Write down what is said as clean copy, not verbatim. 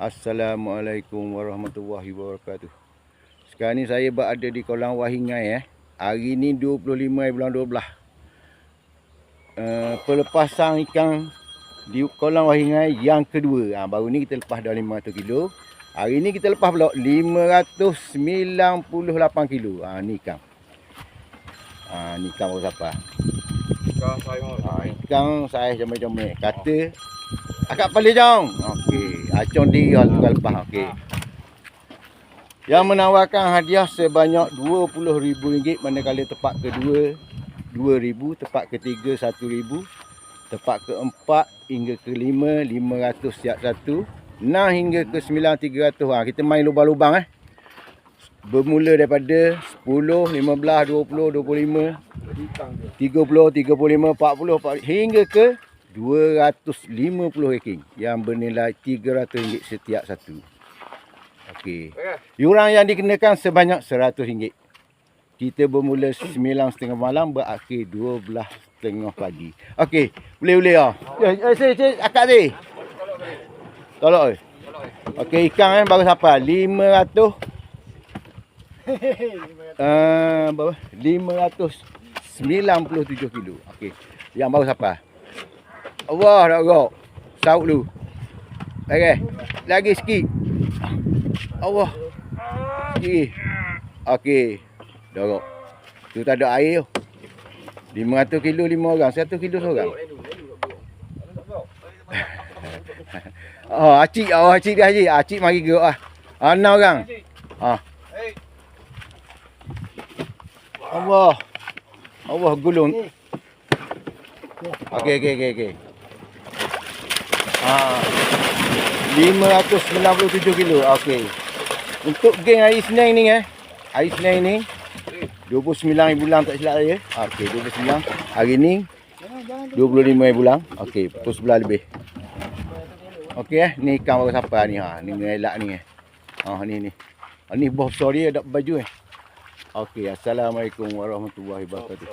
Assalamualaikum warahmatullahi wabarakatuh. Sekarang ni saya berada di kolam Wahingai. Hari ni 25 bulan 12. Pelepasan ikan di kolam Wahingai yang kedua. Baru ni kita lepas dah 500 kilo. Hari ni kita lepas pula 598 kilo. Ni ikan. Ni ikan baru siapa? Ikan saya jomel-jomel. Kata akak paling jong. Okey, acung diri hal tu lepas. Okey. Yang menawarkan hadiah sebanyak RM20,000 manakala tempat kedua 2,000, tempat ketiga 1,000, tempat keempat hingga kelima 500 siap satu, 6 hingga ke 9 300. Kita main lubang-lubang bermula daripada 10, 15, 20, 25, 30, 35, 40 hingga ke 250 ranking yang bernilai RM300 setiap satu. Okey. Yuran yang dikenakan sebanyak RM100. Kita bermula 9.30 malam berakhir 12.30 pagi. Okey, boleh ah. Akak ni. Tolak. Okey, ikan baru siapa? 500 berapa? 597 kilo. Okey. Yang baru siapa? Allah nak gerak. Saut dulu. Okey. Lagi sikit. Allah. Sikit. Okey. Dah gerak. Tu tak ada air tu. 500 kilo 5 orang. 100 kilo seorang. Acik dia Haji. Acik mari gerak 6 orang. Allah gulung. Okey. 597 kilo. Okey. Untuk geng hari Senin ni hari Senin ni 29 bulan tak silap saya. Okey, 29. Hari ni 25 bulan. Okey, pukul 11 lebih. Okey ni ikan baru siapa ni ni ngelak ni ni. Ni bos besar dia ada baju Okey, assalamualaikum warahmatullahi wabarakatuh.